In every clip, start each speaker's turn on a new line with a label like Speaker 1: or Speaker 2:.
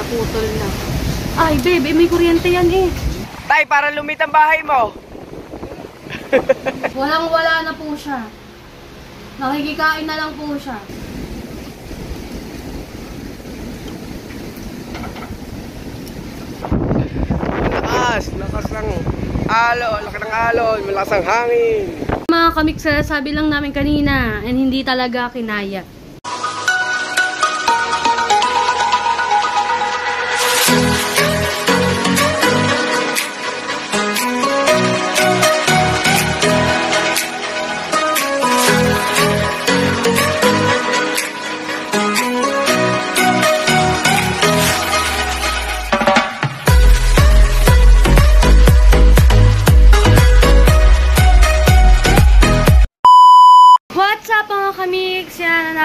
Speaker 1: naputol na. Ay, babe, may kuryente yan eh.
Speaker 2: Tay, para lumit ang bahay mo.
Speaker 1: Walang-wala na po siya. Nakikikain na lang po siya.
Speaker 2: Lakas ng alon, lakas ng alon, malakas ang hangin.
Speaker 1: Mga kamix, sabi lang namin kanina, and hindi talaga kinaya.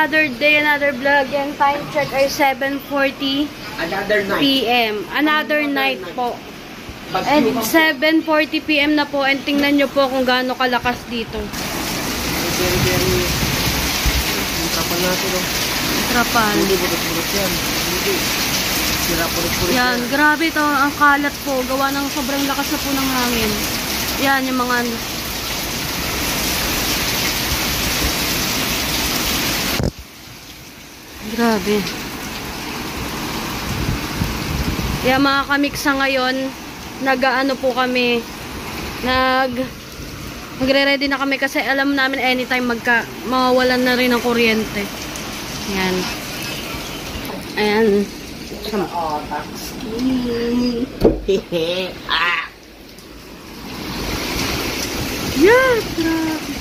Speaker 1: Another day, another vlog. And time check ay 7:40 PM. Another night po. And 7:40 PM na po. And tingnan nyo po kung gaano kalakas dito.
Speaker 2: Very trapal natin, oh.
Speaker 1: Trapal.
Speaker 2: Hindi burot-burot yan. Hindi. Sira purot-purot
Speaker 1: yan. Grabe to. Ang kalat po. Gawa ng sobrang lakas na po ng hangin. Yan, yung mga... Grabe. Kaya mga kamiksa ngayon, nag-ano po kami, magre-ready na kami kasi alam namin anytime mawawalan na rin ng kuryente. Yan. Ayan. Yeah, grabe.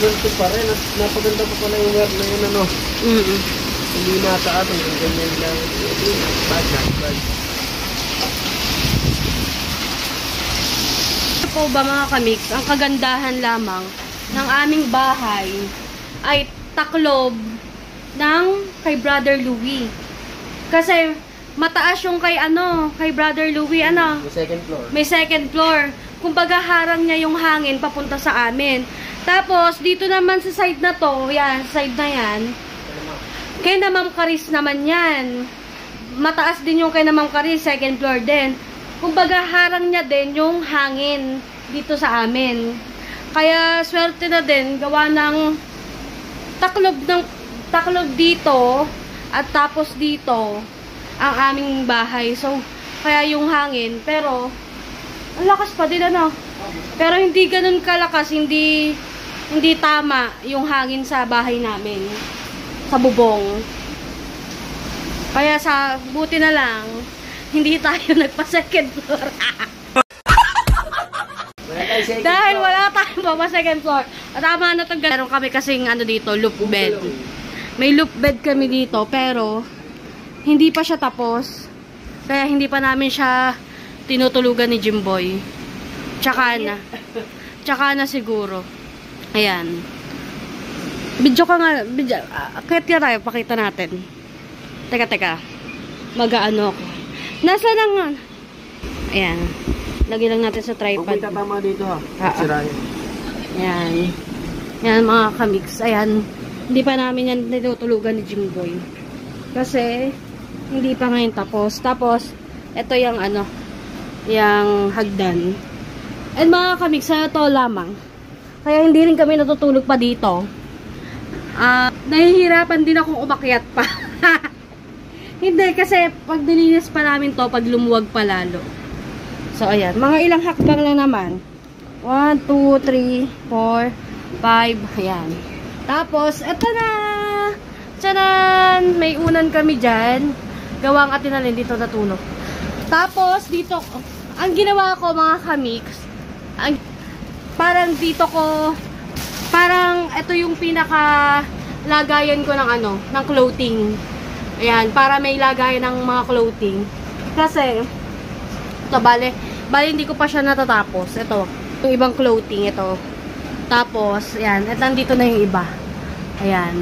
Speaker 2: Ganito pa rin, napaganda pa pala yung web na yun, ano. Hindi nataas, yung ganyan lang. Bad.
Speaker 1: Ano po ba mga kamix, ang kagandahan lamang ng aming bahay ay taklob ng kay Brother Louie. Kasi mataas yung kay Brother Louie,
Speaker 2: May second floor.
Speaker 1: May second floor. Kumbaga harang niya yung hangin papunta sa amin. Tapos, dito naman sa side na to, yan, side na yan, kay na Ma'am Caris naman yan. Mataas din yung kay na Ma'am Caris, second floor din. Kumbaga, harang niya din yung hangin dito sa amin. Kaya, swerte na din, gawa ng taklob dito, at tapos dito, ang aming bahay. So, kaya yung hangin, pero, ang lakas pa din, Pero, hindi ganun kalakas, hindi tama yung hangin sa bahay namin. Sa bubong. Kaya buti na lang, hindi tayo nagpa-second floor. Dahil wala tayong pa-second floor. Tama na itong meron kami kasing dito, loop bed. May loop bed kami dito, pero hindi pa siya tapos. Kaya hindi pa namin siya tinutulugan ni Jimboy. Tsaka na siguro. Ayan. Video ka nga. Kahit ka tayo, pakita natin. Teka. Mag-ano ako. Nasa lang nga. Ayan. Lagi lang natin sa tripod.
Speaker 2: Huwag tatama dito, ha. Sirahin.
Speaker 1: Ayan. Ayan mga kamix. Ayan. Hindi pa namin yan tinutulugan ni Jimboy. Kasi, hindi pa ngayon tapos. Tapos, ito yung yung hagdan. And mga kamix, ito lamang. Kaya hindi rin kami natutulog pa dito. Nahihirapan din akong umakyat pa. Hindi, kasi pag nilinis pa namin to, pag lumuwag pa lalo. So, ayan. Mga ilang hakbang lang naman. 1, 2, 3, 4, 5. Ayan. Tapos, eto na! Tchanan! May unan kami dyan. Gawang atin na rin dito natulog. Tapos, dito, ang ginawa ko mga kamix, parang dito ko, parang ito yung pinaka lagayan ko ng ng clothing. Ayan, para may lagayan ng mga clothing. Kasi, ito, bale hindi ko pa siya natatapos. Ito, yung ibang clothing, ito. Tapos, ayan, at nandito na yung iba. Ayan.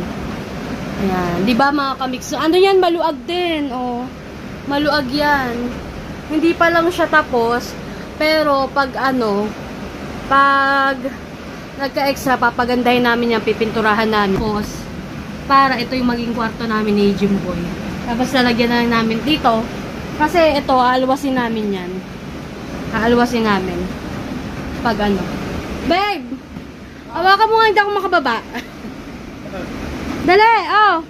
Speaker 1: Ayan, di ba mga kamix? Ano yan, maluag din, oh. Maluag yan. Hindi pa lang siya tapos, pero pag pag nagka-extra, papagandahin namin yan, pipinturahan namin. Tapos, para ito yung maging kwarto namin ni Jimboy. Tapos lalagyan na lang namin dito. Kasi ito, aalwasin namin yan. Aalwasin namin. Pag ano. Babe! Hawakan mo nga, hindi ako makababa. Dali! Oh!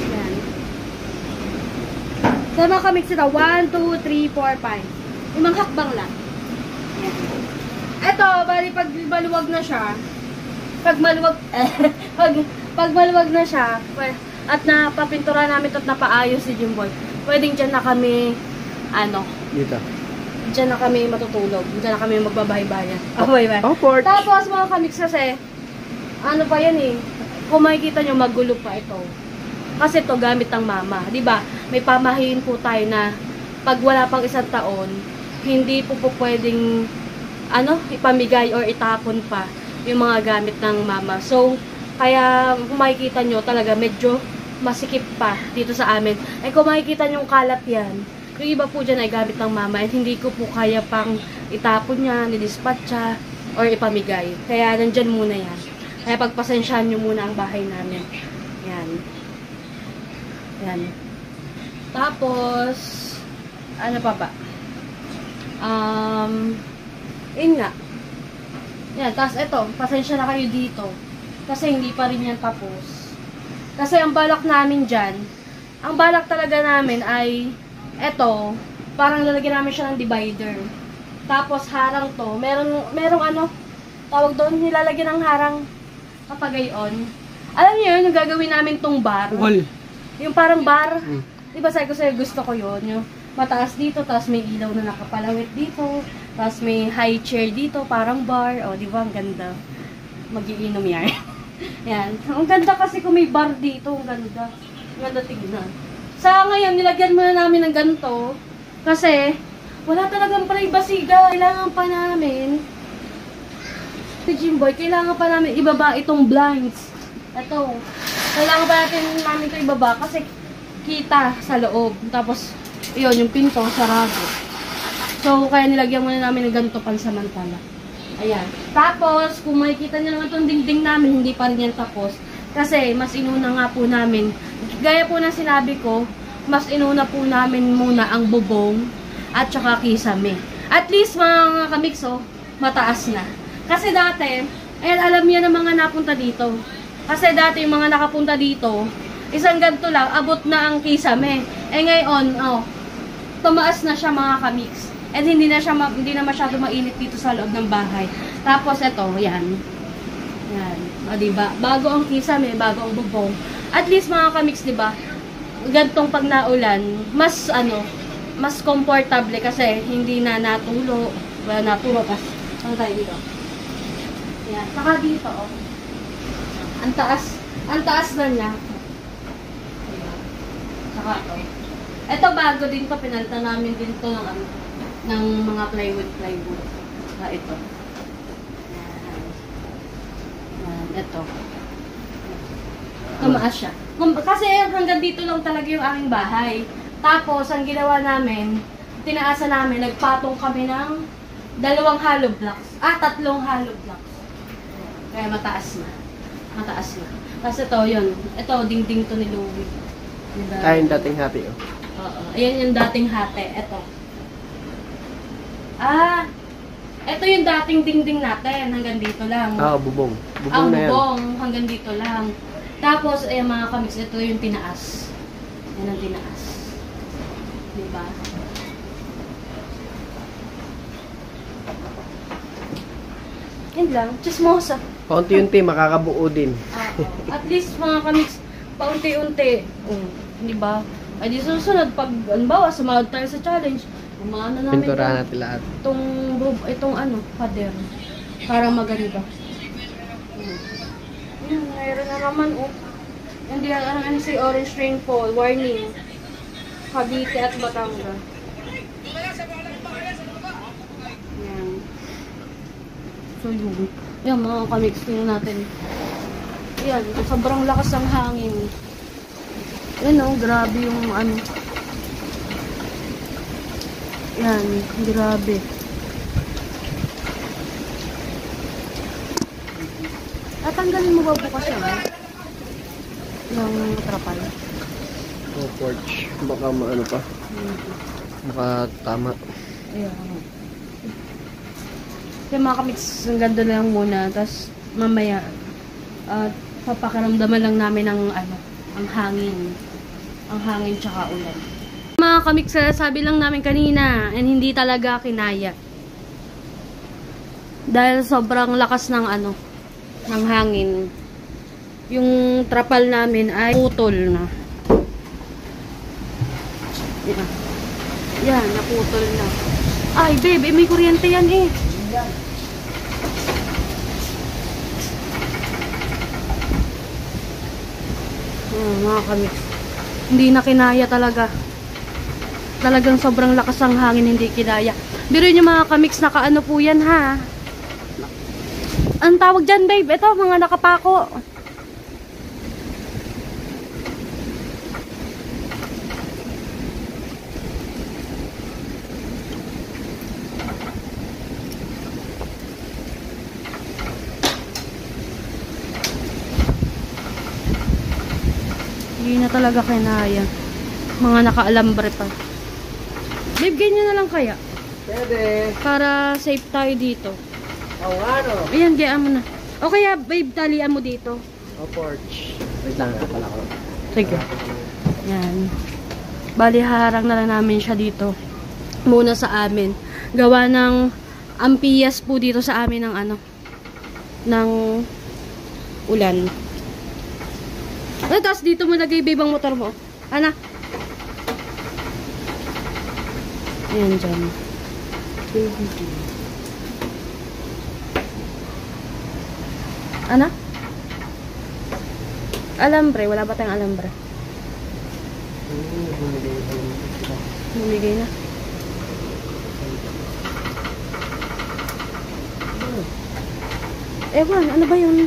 Speaker 1: Yan. Sama kami sila. 1, 2, 3, 4, 5. Limang hakbang lang. Yan. Ito, bali pag maluwag na siya, pag maluwag na siya, at napapintura namin ito at napaayos si Jimboy, pwedeng dyan na kami,
Speaker 2: Dito.
Speaker 1: dyan na kami matutulog. Dyan na kami magbabahay-bayan. Bye-bye.
Speaker 2: Port.
Speaker 1: Tapos mga kamix kasi, ano pa yan eh, kung makikita nyo, magulo pa ito. Kasi ito gamit ng mama. Diba? May pamahiin po tayo na pag wala pang 1 taon, hindi po pwedeng ipamigay or itapon pa yung mga gamit ng mama. So, kaya kung makikita nyo talaga medyo masikip pa dito sa amin. Ay kung makikita nyo kalat yan, yung iba po dyan ay gamit ng mama at hindi ko po kaya pang itapon niya, nilispatcha, or ipamigay. Kaya nandyan muna yan. Kaya pagpasensyahan nyo muna ang bahay namin. Yan. Yan. Tapos, ano pa ba? Yun nga. Yan, tapos ito, pasensya na kayo dito. Kasi hindi pa rin yan tapos. Kasi ang balak namin dyan, ang balak talaga namin ay, eto, parang lalagyan namin siya ng divider. Tapos harang to, merong tawag doon, nilalagyan ng harang kapag gayon. Alam niyo yun, yung gagawin namin tong bar.
Speaker 2: Wall.
Speaker 1: Yung parang bar. Diba sabi ko sa'yo, gusto ko yun. Yung mataas dito, tapos may ilaw na nakapalawit dito. Tapos may high chair dito, parang bar. O, diba, ang ganda. Mag-iinom yan. Yan. Ang ganda kasi kung may bar dito, ang ganda. Ang ganda tingnan. Sa ngayon, nilagyan muna namin ng ganito. Kasi, wala talagang privacy, guys. Kailangan pa namin, si Jimboy, kailangan pa namin ibaba itong blinds. Ito. Kailangan pa namin ito ibaba kasi kita sa loob. Tapos, yun, yung pinto, sarado. So, kaya nilagyan muna namin ng ganito pansamantala. Ayan. Tapos, kung makikita nyo naman itong dingding namin, hindi pa rin yan tapos. Kasi, mas inuna nga po namin. Gaya po na sinabi ko, mas inuna po namin muna ang bubong at saka kisame. At least, mga kamikso, mataas na. Kasi dati, ayan, alam niya ng mga napunta dito. Kasi dati, yung mga nakapunta dito, isang ganito lang, abot na ang kisame. Eh ngayon, tumaas na siya mga kamix. And hindi na masyado mainit dito sa loob ng bahay. Tapos ito, yan. Yan. O diba? Bago ang kisame, bago ang bubong. At least mga kamix, diba? Gantong pag naulan, mas comfortable kasi hindi na natulo. Wala natulo. Ano tayo dito? Yan. Saka dito, Ang taas na niya. Saka ito. Ito bago din to, pinalitan namin din to ng mga plywood. Saka ito. Yan. Ito. Tumaas siya. Kasi hanggang dito lang talaga yung aking bahay. Tapos, ang ginawa namin, tinaasan namin, nagpatong kami ng 2 hollow blocks. 3 hollow blocks. Kaya mataas na. Kasi ito, yun. Ito, dingding to ni Louie.
Speaker 2: Ay, yung dating hati,
Speaker 1: Oo. Ayan yung dating hati. Ito. Ito yung dating dingding natin. Hanggang dito lang.
Speaker 2: Bubong.
Speaker 1: Ang bubong, hanggang dito lang. Tapos, mga kamix, ito yung tinaas. Yan ang tinaas. Diba? Yan lang. Chismosa.
Speaker 2: Paunti-unti, makakabuo din.
Speaker 1: At least, mga kamix, paunti-unti. Diba? Ay di susunod, pag, anbawa, sumahod tayo sa challenge, umano namin
Speaker 2: pinturahan natin lahat.
Speaker 1: Itong pader. Para maganda. Yan, mayroon na naman, Hindi, si Orange Rainfall, warning. Cavite at Batangas. Yan. So, yun. Yan, mga kamix, tingnan natin. Yan, sobrang lakas ng hangin. Yan grabe yung Yan, grabe. Tatanggalin mo ba bukas yan? Yung trapal.
Speaker 2: O porch. Baka maano pa. Baka tama.
Speaker 1: Ayan. Kaya mga kamix, ang ganda lang muna. Tapos mamaya, papakaramdaman lang namin ang ang hangin. Ang hangin tsaka ulan. Mga kamix, sabi lang namin kanina, and hindi talaga kinaya. Dahil sobrang lakas ng ng hangin. Yung trapal namin ay putol na. Yan, naputol na. Ay, babe, may kuryente yan eh. Mga kamix. Hindi na kinaya talaga. Talagang sobrang lakas ang hangin, hindi kinaya. Biro nyo mga kamix, nakaano po yan ha. Ang tawag dyan, babe? Ito, mga nakapako. Hindi na talaga kinaya. Mga nakaalambre pa. Babe, ganyan na lang kaya?
Speaker 2: Pwede.
Speaker 1: Para safe tayo dito.
Speaker 2: O ano?
Speaker 1: Ayan, gayaan mo na. O kaya, babe, talian mo dito.
Speaker 2: O porch. Wait lang, pala ko.
Speaker 1: Sige. Yan. Bali, harang na lang namin siya dito. Muna sa amin. Gawa ng ampiyas po dito sa amin ng ng ulan. Tapos dito mo lagay, babe, ang motor mo. Ana? Ayan, dyan. Ana? Alambre. Wala ba tayong alambre? Bumigay na. Ewan, ano ba yun?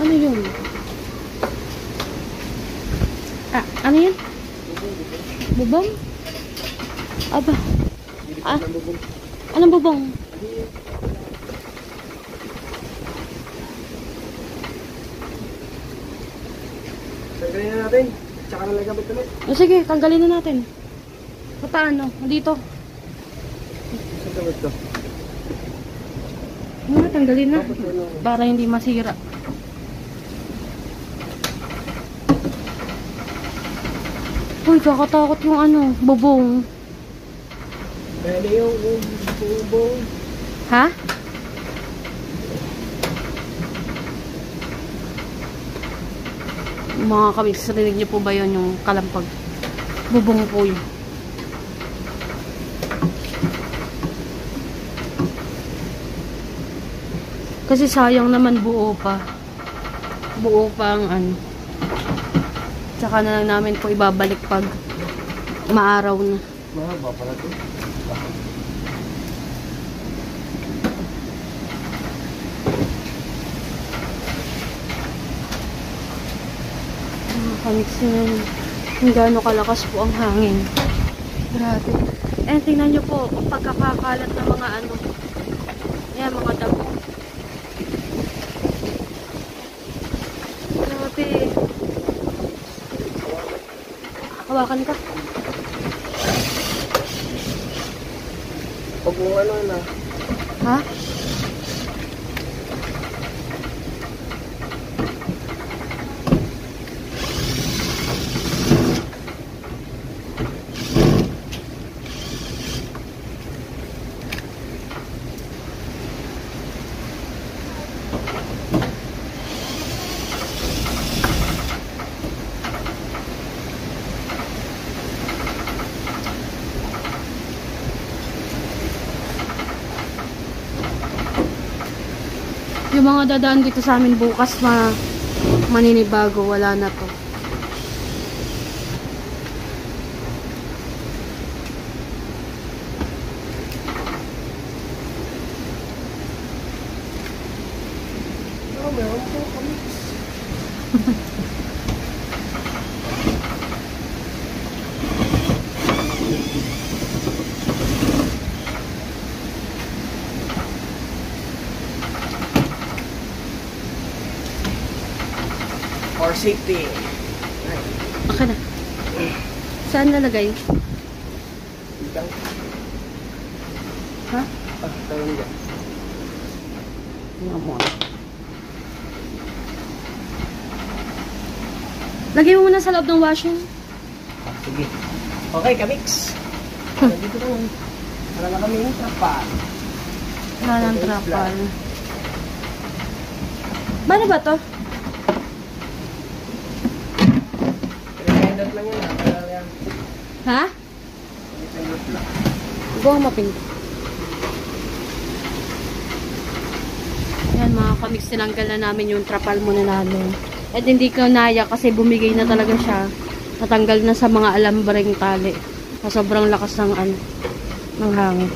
Speaker 1: Ano yun? Ano yun? Bubong? Aba. Anong bubong?
Speaker 2: Tanggalin na natin. Tsaka na lang gamit ulit.
Speaker 1: O sige, tanggalin na natin. Paano? Dito.
Speaker 2: Sa gamit to.
Speaker 1: Tanggalin na. Para hindi masira. Uy, kakatakot yung bubong.
Speaker 2: Pwede yung bubong.
Speaker 1: Ha? Mga kabis, rinig niyo po ba yun yung kalampag? Bubong po yun. Kasi sayang naman buo pa. Buo pa ang Tsaka na lang namin po ibabalik pag maaraw na.
Speaker 2: Mahaba pala ito.
Speaker 1: Kamix na kung gaano kalakas po ang hangin. Grabe. And tingnan nyo po ang pagkakakalat ng mga ayan, mga damo. Grabe. Hawakan ka.
Speaker 2: Pag mo na.
Speaker 1: Ha? Yung mga dadaan dito sa amin bukas maninibago, wala na to.
Speaker 2: Meron po kami. For safety.
Speaker 1: Okay na. Saan nalagay?
Speaker 2: Dito.
Speaker 1: Ha?
Speaker 2: Tawag dyan.
Speaker 1: Nga mo. Lagay mo muna sa loob ng washing.
Speaker 2: Sige. Okay, kamix. Dito naman. Para na kami yung trapal.
Speaker 1: Wala ng trapal. Paano ba to?
Speaker 2: Pinipindot lang yun.
Speaker 1: Ha?
Speaker 2: Pinipindot lang.
Speaker 1: Huwag mo mapindot. Yan mga kamix, tinanggal na namin yung trapal muna namin. At hindi ko naya kasi bumigay na talaga siya. Natanggal na sa mga alambreng tali. Sa sobrang lakas ng ng hangin.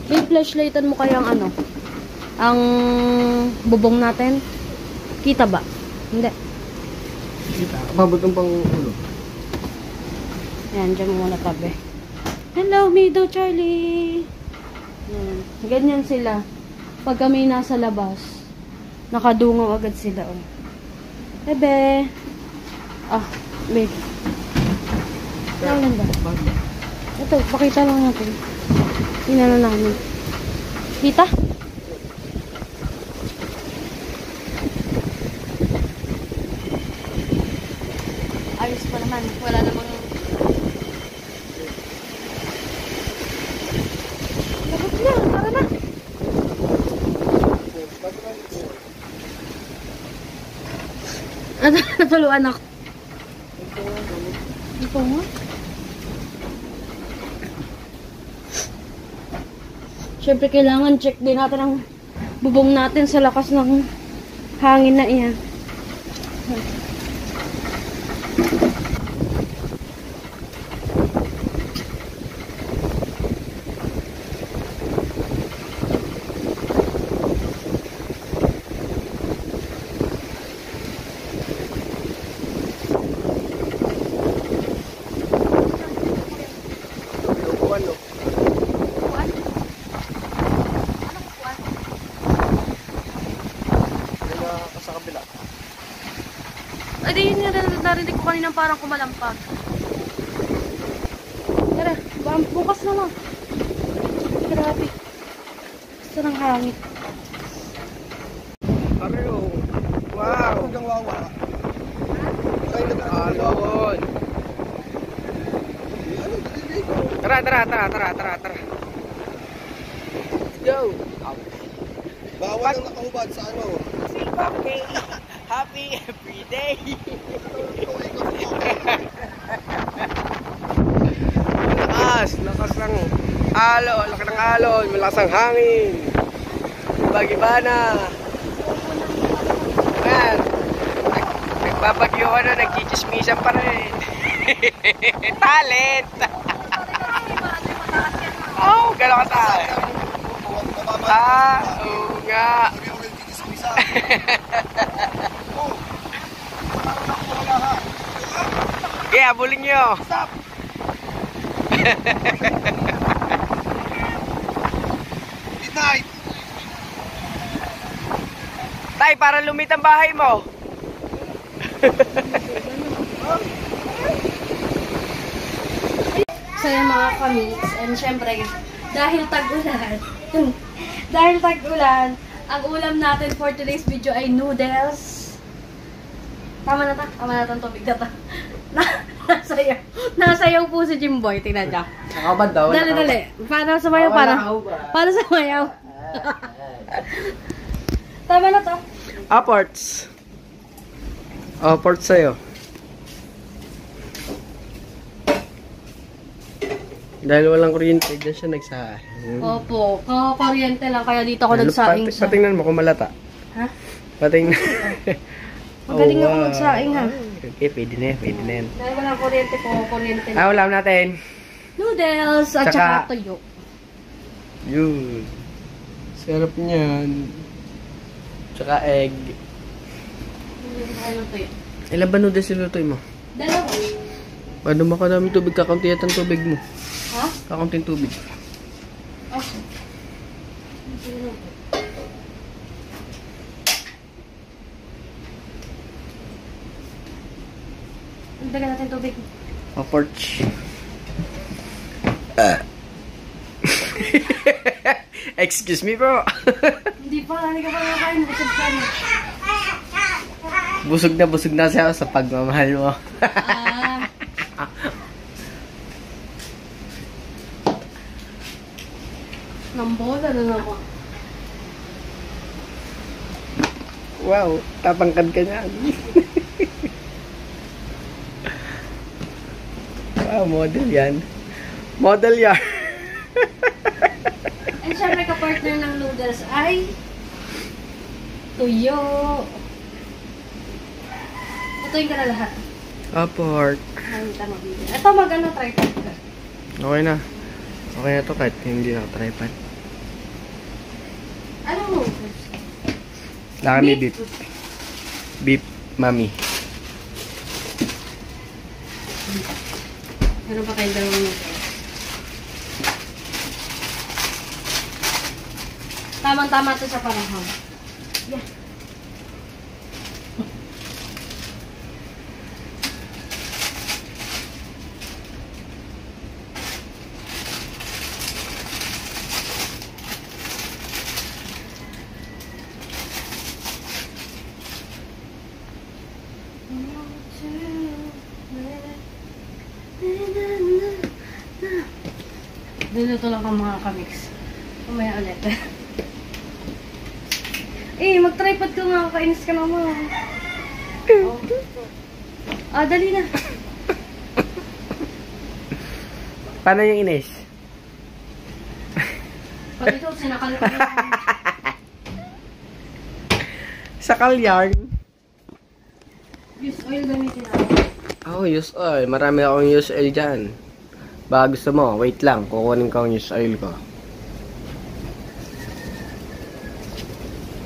Speaker 1: I-flashlightan mo kaya ang ang bubong natin. Kita ba? Hindi.
Speaker 2: Kita. Mabot ang pang ulo.
Speaker 1: Yan, dyan mo muna tabi. Hello, Mido Charlie! Yan. Ganyan sila. Pag kami nasa labas, nakadungaw agad sila. Oh. Bebe! Ah, babe. Nalan ba? Ito, pakita lang natin. Tingnan na namin. Kita? Ayos pa naman. Wala namang... Labot na, tara na. Napaluan ako. Ito nga. Siyempre, kailangan check din natin ang bubong natin sa lakas ng hangin na iyan. Ay, yun narinig ko kanina parang kumalampag. Tara, bukas na lang. Grabe. Gusto ng hangin.
Speaker 2: Areo. Wow. Huwag wawa. Alon. Tara. Let's go.
Speaker 3: Bawal ang nakahubad sa ano.
Speaker 2: Okay. Happy every day. Lakas ng alon, laki ng alon, malakas ang hangin. Bagibana. Ayan. Nagbabagyo ka na, nagchichismisan pa rin. Talent. Oh, gano'n ka tayo. Oo nga. Yeah, habulin nyo. Stop.
Speaker 3: Midnight.
Speaker 2: Tay, para lumit ang bahay mo.
Speaker 1: So yung mga kamix, and syempre, dahil tag-ulan, ang ulam natin for today's video ay noodles. Tama na itong tubig na to. Nasayaw po si Jimboy, tingnan niya.
Speaker 2: Nakabad daw.
Speaker 1: Dali. Para sumayaw, para sumayaw. Tama na to.
Speaker 2: Apports. Apports sa'yo. Dahil walang kuryente, dyan siya nagsahin.
Speaker 1: Opo, kuryente lang, kaya dito ako nagsaing sa...
Speaker 2: Patingnan mo kung malata.
Speaker 1: Ha?
Speaker 2: Patingnan.
Speaker 1: Magaling ako magsaing ha.
Speaker 2: Okay, pwede na yan.
Speaker 1: Dahil walang kuryente po, kuryente lang.
Speaker 2: Ulam natin.
Speaker 1: Noodles at saka tuyo.
Speaker 2: Yun. Sarap niyan. Tsaka egg. Ilan ba noodles nilutoy mo?
Speaker 1: Dalawa.
Speaker 2: Paano makadaming tubig? Kakaunti yata ang tubig mo.
Speaker 1: Ha?
Speaker 2: Kakaunting tubig.
Speaker 1: Okay. Dagan natin tubig.
Speaker 2: Porch. Excuse me, bro.
Speaker 1: Hindi pa, hindi ka pa nakakain. Busog ka na.
Speaker 2: Busog na siya sa pagmamahal mo.
Speaker 1: Nambola na naman.
Speaker 2: Wow, tapangkad ka niyan. Wow, model yan. Model yan.
Speaker 1: And syempre ka-partner ng noodles ay tuyo. Tutuyin ka na lahat.
Speaker 2: Pork.
Speaker 1: Ay, tama bili. Ito mag-ano, tripod ka.
Speaker 2: Okay na. Okay na to kahit hindi na tripod.
Speaker 1: Anong noodles?
Speaker 2: Kami beef. Beef, mami.
Speaker 1: Meron pa tayong dalawang noodles. Tamang-tama ito sa panahon. Yeah. Diluto lang ang mga kamix. Umaya ulit. Mag-tripod ka nga. Kainis ka naman. Oh. Dali na.
Speaker 2: Paano yung inis?
Speaker 1: Pag ito, sinakal ko na.
Speaker 2: Sa kalyan.
Speaker 1: Use oil gamitin natin.
Speaker 2: Use oil. Marami akong use oil dyan. Baka gusto mo, wait lang. Kukunin ko ang use oil ko.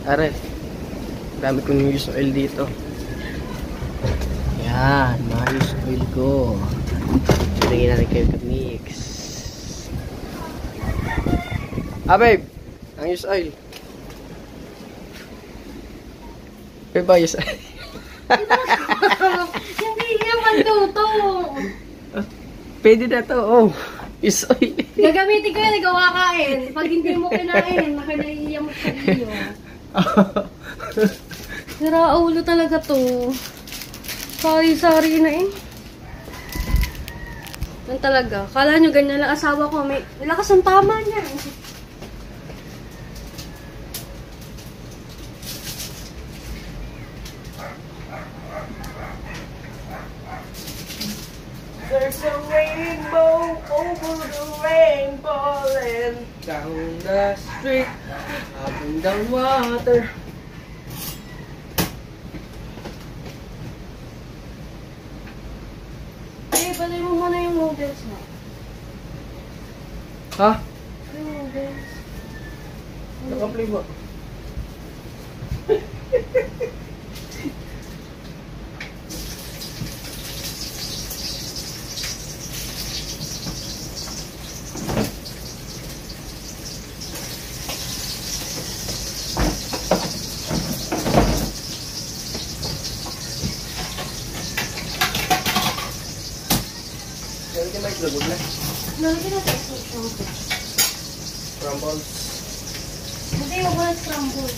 Speaker 2: Are, dami ko ng use oil dito. Yan, mga use oil ko. Tingin natin kayo mix. Babe, ang use oil. Babe ba use oil?
Speaker 1: Hindi naman to.
Speaker 2: Pwede na to, use oil.
Speaker 1: Gagamitin ko yan, ikaw kakain. Pag hindi mo kinain, nakinaiiya mo sa iyo. Sira ulo talaga to. Sorry na eh. Yan talaga. Kala nyo ganyan lang asawa ko. May lakas ang tama niya.
Speaker 2: There's a rainbow over the rainbow and down the street, up and down water.
Speaker 1: Balay mo muna yung noodles na.
Speaker 2: Ha?
Speaker 1: Yung noodles.
Speaker 2: Naka-play mo.
Speaker 1: Lalagyan natin ito.
Speaker 2: Crumbles.
Speaker 1: Hindi, huwag mo na scramble.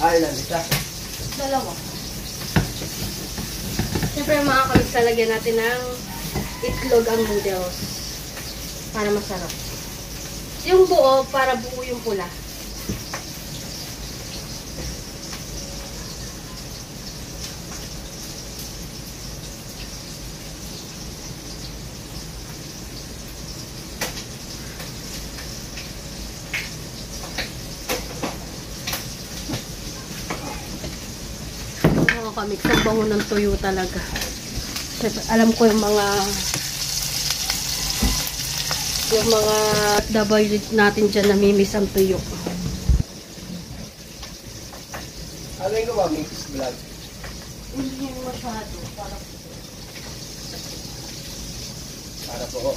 Speaker 2: Ilan, isa?
Speaker 1: Dalawa. Siyempre mga kamix, lalagyan natin ng itlog ang noodles. Para masarap. Yung buo, para buo yung pula. Kamix, ang bango ng tuyo talaga. Alam ko yung mga W natin dyan namimiss ang tuyo.
Speaker 2: Ano yung ba mix vlog?
Speaker 1: Hindi masyado.
Speaker 2: Para po.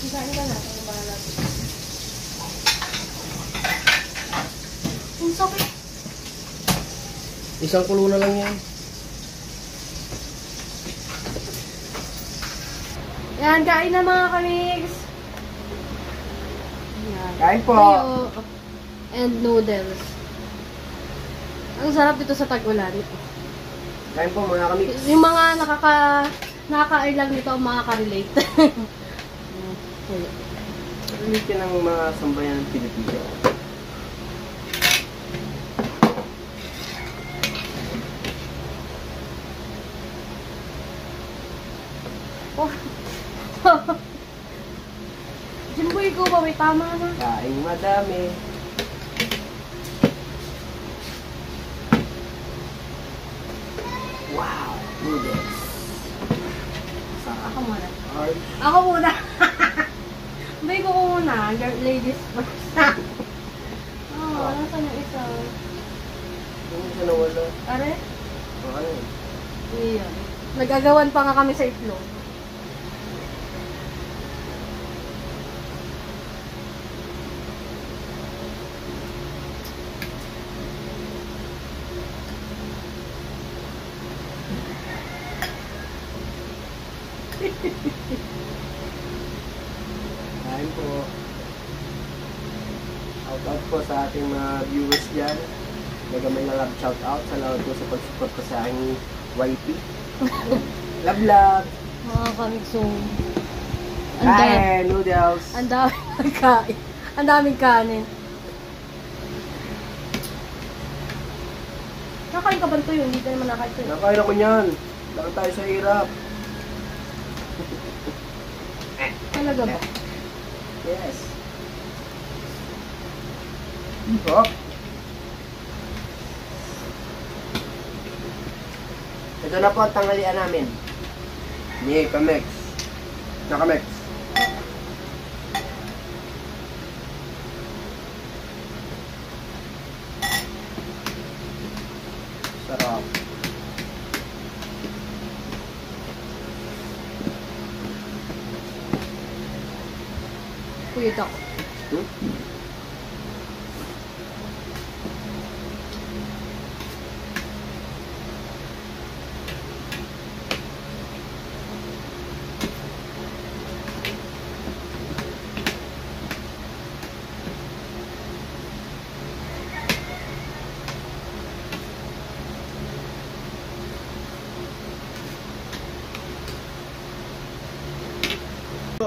Speaker 1: Isahin ka natin yung bahala. sakit.
Speaker 2: Isang kulo na lang yan.
Speaker 1: Yan, kain na mga kamigs. Yan.
Speaker 2: Kain po.
Speaker 1: Tuyo and noodles. Ang sarap dito sa tag-ulan.
Speaker 2: Kain po mga kami.
Speaker 1: Yung mga nakaka-earn lang nito ang makaka-relate.
Speaker 2: Relate ka ng mga sambayan ng Pilipinas.
Speaker 1: Oh. Jimboy ko ba? May tama na.
Speaker 2: Kain madami. Wow! Noodles.
Speaker 1: Ako muna.
Speaker 2: Hard.
Speaker 1: Ako muna. Bay ko muna. Ladies first. Oh, nasan yung isa?
Speaker 2: Hindi siya nawala.
Speaker 1: Are?
Speaker 2: Ano?
Speaker 1: Iyan. Nagagawan pa nga kami sa itlog.
Speaker 2: Kain po. Shout out po sa ating mga viewers dyan. Nagamay na love shout out. Salamat po sa pag-support ko sa aking YP. Love love.
Speaker 1: Mga kamigsong.
Speaker 2: Kain, noodles.
Speaker 1: Ang daming kain. Ang daming kanin. Nakain ka ba ito yun? Hindi ka naman nakain ito.
Speaker 2: Nakain ako niyan. Lakad tayo sa hirap.
Speaker 1: Talaga ba?
Speaker 2: Yes. Oh. Ito na po ang tanghalian namin. Ni Kamex. Nakamex. Sarap.
Speaker 1: Kuyot ako.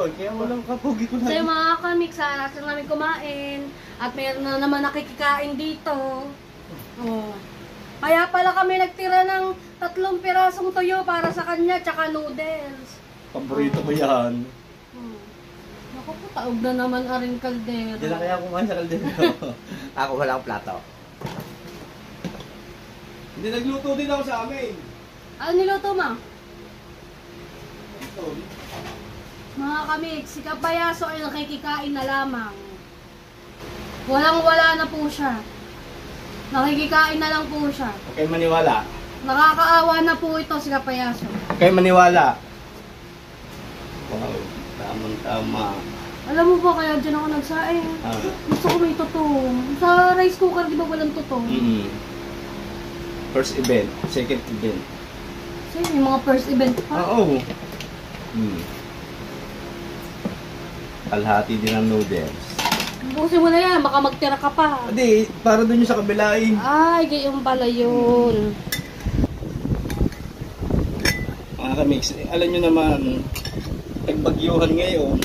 Speaker 2: Kaya walang kapogi ko
Speaker 1: So yung mga kamix, alas lang namin kumain. At mayroon na naman nakikikain dito. Oh. Kaya pala kami nagtira ng 3 pirasong tuyo para sa kanya, tsaka noodles.
Speaker 4: Paborito ko yan.
Speaker 1: Naku po, taog na naman aring kaldero.
Speaker 4: Hindi na kaya kumain sa kaldero. Ako wala akong plato. Hindi nagluto din ako sa amin.
Speaker 1: Ano niluto ma? Mga kamix, si Kapayaso ay nakikikain na lamang. Walang-wala na po siya. Nakikikain na lang po siya.
Speaker 4: Okay maniwala.
Speaker 1: Nakakaawa na po ito si Kapayaso.
Speaker 4: Okay maniwala. Wow, tamang-tama.
Speaker 1: Alam mo ba kaya dyan ako nagsaing? Gusto ko may tutong. Sa rice cooker, di ba walang tutong?
Speaker 4: First event, second event.
Speaker 1: So yung mga first event pa.
Speaker 4: Oo. Kalahati din ang noodles.
Speaker 1: Busin mo na yan, baka magtira ka pa.
Speaker 4: Hindi, para dun yung sa kabila eh.
Speaker 1: Ay, gayon pala yun.
Speaker 4: Mga kamix, alam nyo naman, nagbagyuhan ngayon.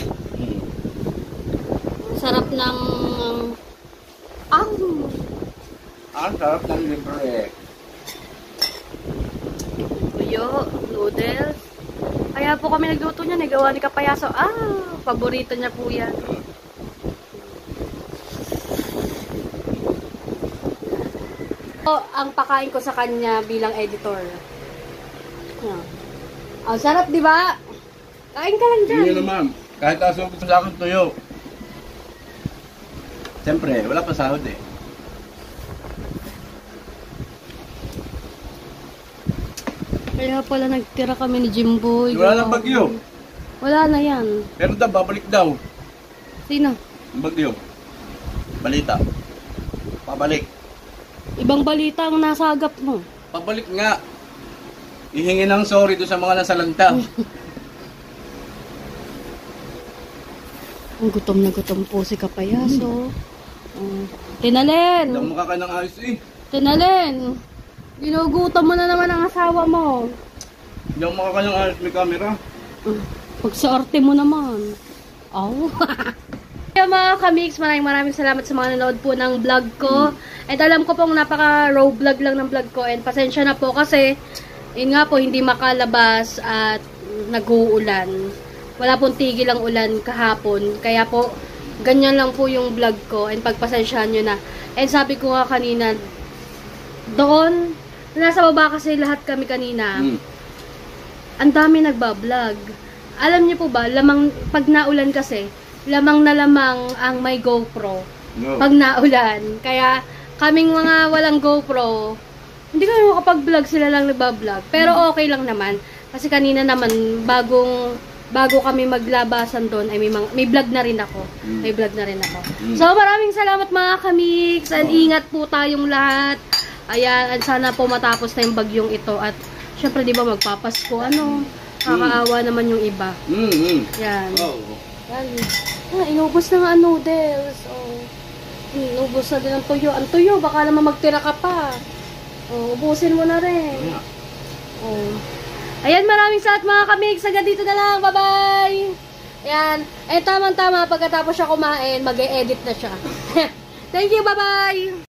Speaker 1: Sarap ng...
Speaker 4: Ang sarap ng libre.
Speaker 1: Tuyo, noodles. Kaya po kami nagluto niya, nagawa ni Kapayaso. Paborito niya po yan. Ang pakain ko sa kanya bilang editor. Ang sarap, di ba? Kain ka lang dyan.
Speaker 4: Hindi naman. Kahit aso ko sa akin tuyo. Siyempre, wala pa sahod eh.
Speaker 1: Kaya pala nagtira kami ni Jimboy.
Speaker 4: Wala nang bagyo.
Speaker 1: Wala na yan.
Speaker 4: Pero daw, babalik daw.
Speaker 1: Sino?
Speaker 4: Ang bagyo. Balita. Pabalik.
Speaker 1: Ibang balita ang nasagap mo.
Speaker 4: Pabalik nga. Ihingi ng sorry doon sa mga nasalanta.
Speaker 1: Ang gutom na gutom po si Kapayaso. Tinalen!
Speaker 4: Hindi ako makakain ng ayos eh.
Speaker 1: Tinalen! Ginugutom mo na naman ang asawa mo.
Speaker 4: Hindi ako makakain ng ayos, may camera.
Speaker 1: Pag sa arte mo naman. Oh. Kaya mga kamix, maraming salamat sa mga nanood po ng vlog ko. And alam ko pong napaka-raw vlog lang ng vlog ko. And pasensya na po kasi, yun nga po, hindi makalabas at nag-uulan. Wala pong tigil ang ulan kahapon. Kaya po, ganyan lang po yung vlog ko. And pagpasensyahan nyo na. And sabi ko nga kanina, doon, nasa baba kasi lahat kami kanina. Ang dami nagbablog. Alam niyo po ba, pag naulan kasi, lamang na lamang ang may GoPro.
Speaker 4: No.
Speaker 1: Pag naulan. Kaya, kaming mga walang GoPro, hindi kami makapag-vlog, sila lang nagbablog. Pero okay lang naman. Kasi kanina naman, bago kami maglabasan doon, ay may vlog na rin ako. May vlog na rin ako. So, maraming salamat mga kamix. And ingat po tayong lahat. Ayan, at sana po matapos na yung bagyong ito. At, syempre, di ba, magpapasko, kakaawa naman yung iba. Yan. Yan. Inubos na nga ang noodles. Inubos na din ang tuyo. Ang tuyo, baka naman magtira ka pa. Ubusin mo na rin. Ayan, maraming salamat mga kamig. Sagad dito na lang. Bye-bye! Ayan. Tamang-tama, pagkatapos siya kumain, mag-e-edit na siya. Thank you, bye-bye!